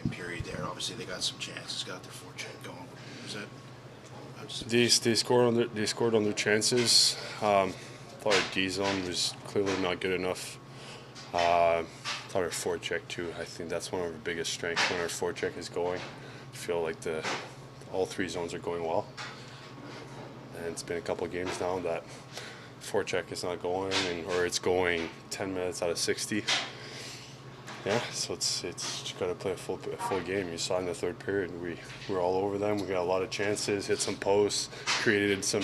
second period there. Obviously, they got some chances, got their forecheck going. Was that? They scored on their chances. Thought our D zone was clearly not good enough. Thought our forecheck too. I think that's one of our biggest strengths when our forecheck is going. I feel like all three zones are going well. And it's been a couple of games now that forecheck is not going, or it's going 10 minutes out of 60. Yeah, so it's you got to play a full game. You saw in the third period, we were all over them. We got a lot of chances, hit some posts, created some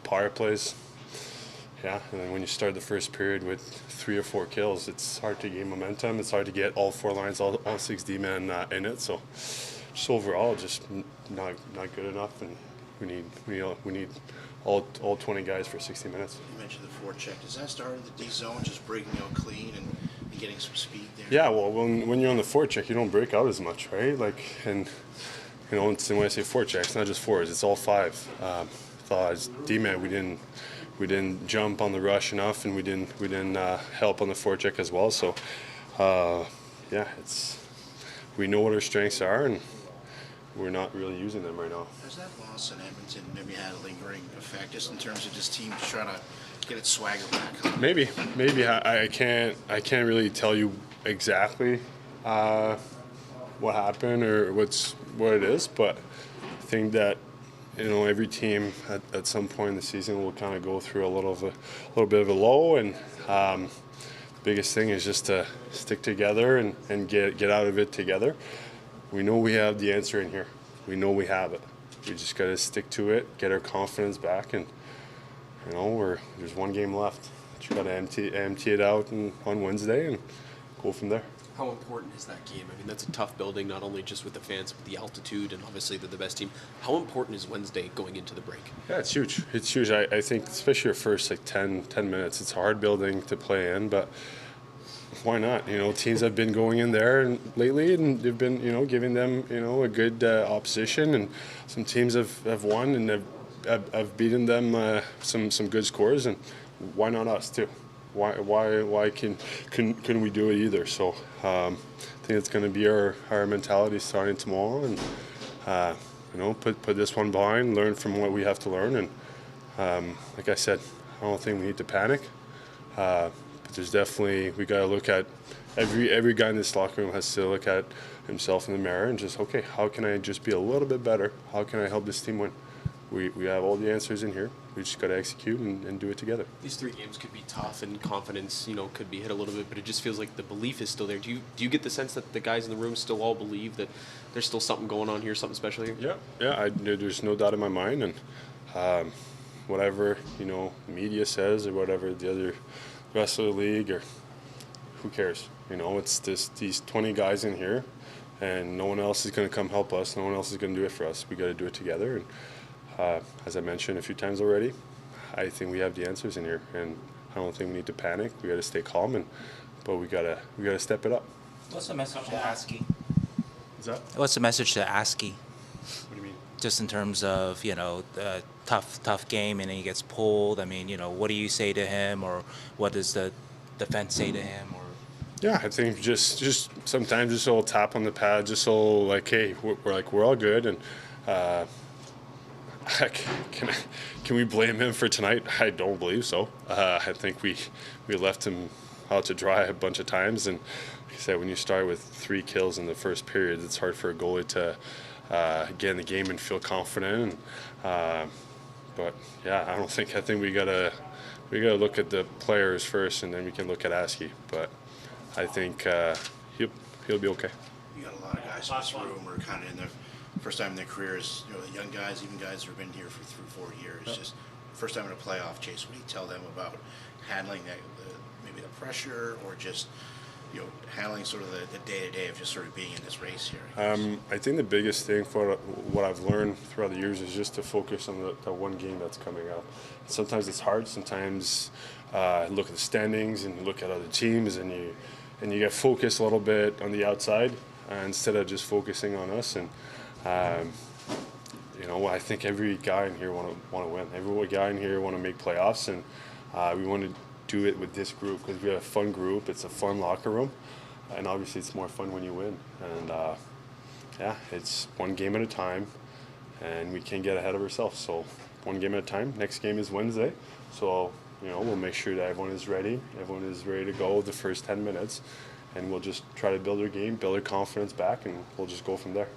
power plays. Yeah, and then when you start the first period with 3 or 4 kills, it's hard to gain momentum. It's hard to get all 4 lines, all 6 D-men in it. So just overall, just not good enough, and we need all 20 guys for 60 minutes. You mentioned the forecheck. Does that start in the D zone, just breaking out clean and getting some speed there? Yeah, well, when you're on the forecheck, you don't break out as much, right? And when I say forecheck, it's not just fours; it's all 5. As D-man, we didn't jump on the rush enough, and we didn't help on the forecheck as well. So, we know what our strengths are, and we're not really using them right now. Has that loss in Edmonton maybe had a lingering effect, just in terms of this team just trying to get its swagger back? Maybe. I can't really tell you exactly what happened or what it is, but I think that every team at some point in the season will kind of go through a little bit of a low, and the biggest thing is just to stick together and get out of it together. We know we have the answer in here. We know we have it. We just got to stick to it, get our confidence back, and there's one game left. You got to empty it out on Wednesday and go from there. How important is that game? I mean, that's a tough building, not only just with the fans, but the altitude, and obviously they're the best team. How important is Wednesday going into the break? Yeah, it's huge. It's huge. I think, especially your first 10 minutes, it's a hard building to play in, but why not? Teams have been going in there lately, and they've been, giving them, a good opposition, and some teams have won and have beaten them some good scores, and why not us too? Why couldn't we do it either? So I think it's going to be our mentality starting tomorrow, and put this one behind, learn from what we have to learn, and like I said, I don't think we need to panic. But there's definitely, we got to look at every guy in this locker room has to look at himself in the mirror and just, okay, how can I just be a little bit better? How can I help this team win? We have all the answers in here. We just got to execute and do it together. These 3 games could be tough, and confidence, could be hit a little bit, but it just feels like the belief is still there. Do you get the sense that the guys in the room still all believe that there's still something going on here, something special here? Yeah. There's no doubt in my mind, and whatever media says or whatever the rest of the league, or who cares? It's these 20 guys in here, and no one else is going to come help us. No one else is going to do it for us. We got to do it together. And as I mentioned a few times already, I think we have the answers in here, and I don't think we need to panic. We got to stay calm, but we gotta step it up. What's the message to ASCII? Is that? What's the message to ASCII? What do you mean? Just in terms of the tough game, and then he gets pulled. I mean, what do you say to him, or what does the defense say to him, or? Yeah, I think just sometimes just a little tap on the pad, just so like, hey, we're all good, and can we blame him for tonight? I don't believe so. I think we left him out to dry a bunch of times, and like I said, when you start with 3 kills in the first period, it's hard for a goalie to get in the game and feel confident. But yeah, I think we gotta look at the players first, and then we can look at ASCII. But I think he'll be okay. You got a lot of guys in this room who are kind of in their first time in their careers. The young guys, even guys who have been here for 3 or 4 years, just first time in a playoff. Chase, what do you tell them about handling maybe the pressure, or just handling sort of the day-to-day of just sort of being in this race here? I think the biggest thing for what I've learned throughout the years is just to focus on the one game that's coming up. Sometimes it's hard. Sometimes look at the standings and look at other teams, and you get focused a little bit on the outside instead of just focusing on us. And I think every guy in here want to win. Every guy in here want to make playoffs, and we want to do it with this group because we have a fun group. It's a fun locker room. and obviously it's more fun when you win. And yeah, it's one game at a time, and we can't get ahead of ourselves. So one game at a time. Next game is Wednesday, so we'll make sure that everyone is ready. Everyone is ready to go the first 10 minutes, and we'll just try to build our game, build our confidence back, and we'll just go from there.